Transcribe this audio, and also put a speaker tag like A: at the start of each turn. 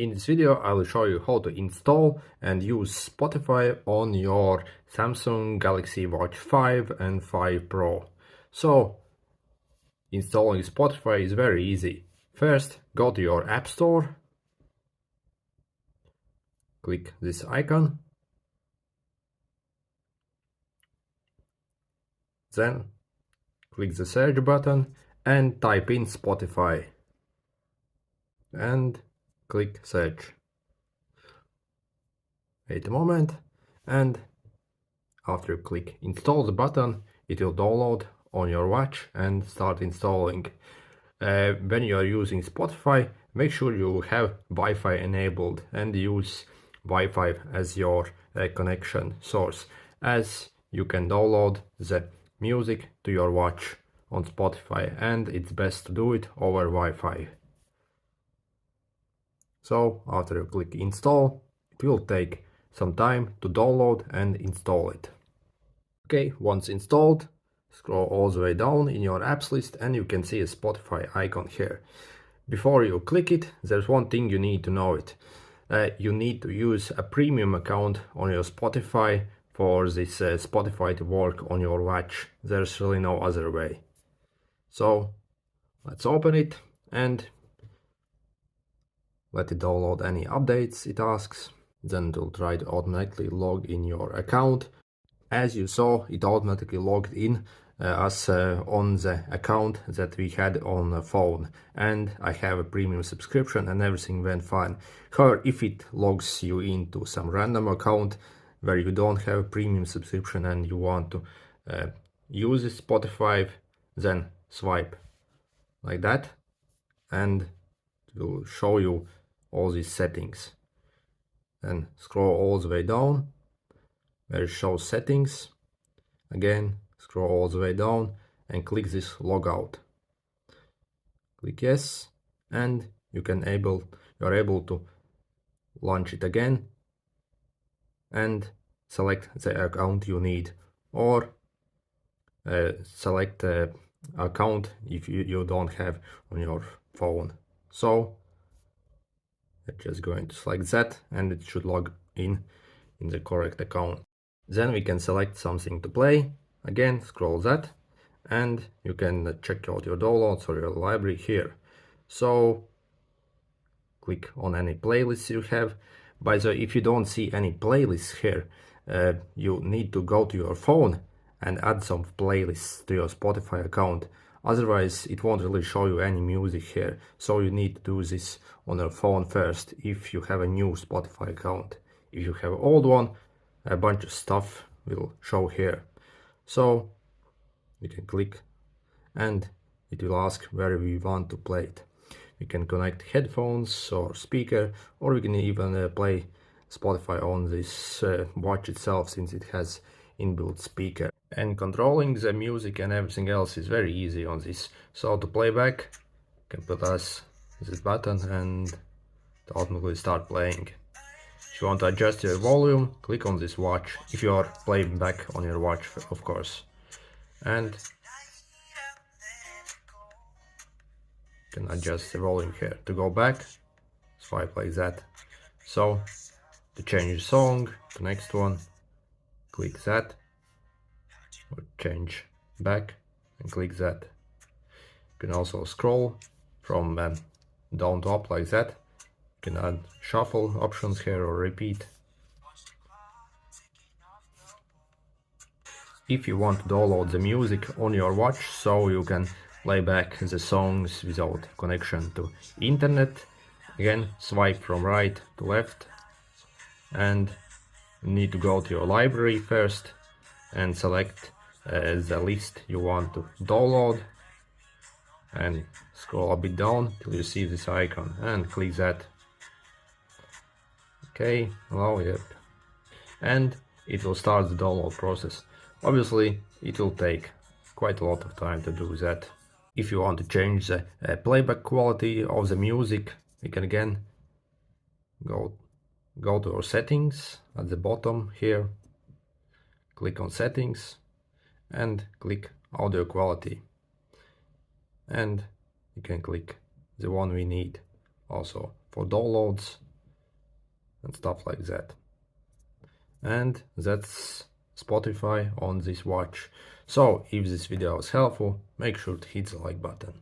A: In this video, I will show you how to install and use Spotify on your Samsung Galaxy Watch 5 and 5 Pro. So, installing Spotify is very easy. First, go to your App Store, click this icon, then click the search button and type in Spotify and click search. Wait a moment, and after you click install the button, it will download on your watch and start installing. When you are using Spotify, make sure you have Wi-Fi enabled and use Wi-Fi as your connection source, as you can download the music to your watch on Spotify, and it's best to do it over Wi-Fi. So after you click install, it will take some time to download and install it. Okay, once installed, scroll all the way down in your apps list and you can see a Spotify icon here. Before you click it, there's one thing you need to know it. You need to use a premium account on your Spotify for this Spotify to work on your watch. There's really no other way. So let's open it and let it download any updates it asks. Then it will try to automatically log in your account. As you saw, it automatically logged in us on the account that we had on the phone, and I have a premium subscription and everything went fine. However, if it logs you into some random account where you don't have a premium subscription and you want to use Spotify, then swipe like that and it will show you all these settings. Then scroll all the way down where it shows settings. Again, scroll all the way down and click this logout. Click yes, and you're able to launch it again and select the account you need, or select the account if you don't have on your phone. So I'm just going to select that and it should log in the correct account. Then we can select something to play. Again, scroll that and you can check out your downloads or your library here. So click on any playlists you have. By the way, if you don't see any playlists here, you need to go to your phone and add some playlists to your Spotify account. Otherwise, it won't really show you any music here. So you need to do this on your phone first if you have a new Spotify account. If you have an old one, a bunch of stuff will show here. So you can click and it will ask where we want to play it. We can connect headphones or speaker, or we can even play Spotify on this watch itself, since it has inbuilt speaker. And controlling the music and everything else is very easy on this. So to play back, you can put this button and it automatically start playing. If you want to adjust your volume, click on this watch, if you are playing back on your watch, of course. And you can adjust the volume here. To go back, swipe like that. So to change the song, the next one, click that, or change back and click that. You can also scroll from down to up like that. You can add shuffle options here or repeat. If you want to download the music on your watch so you can play back the songs without connection to internet, again swipe from right to left and you need to go to your library first and select the list you want to download and scroll a bit down till you see this icon and click that. Okay, hello, yep. And it will start the download process. Obviously, it will take quite a lot of time to do that. If you want to change the playback quality of the music, you can again go to your settings at the bottom here, click on settings and click audio quality. And you can click the one we need also for downloads and stuff like that. And that's Spotify on this watch. So if this video was helpful, make sure to hit the like button.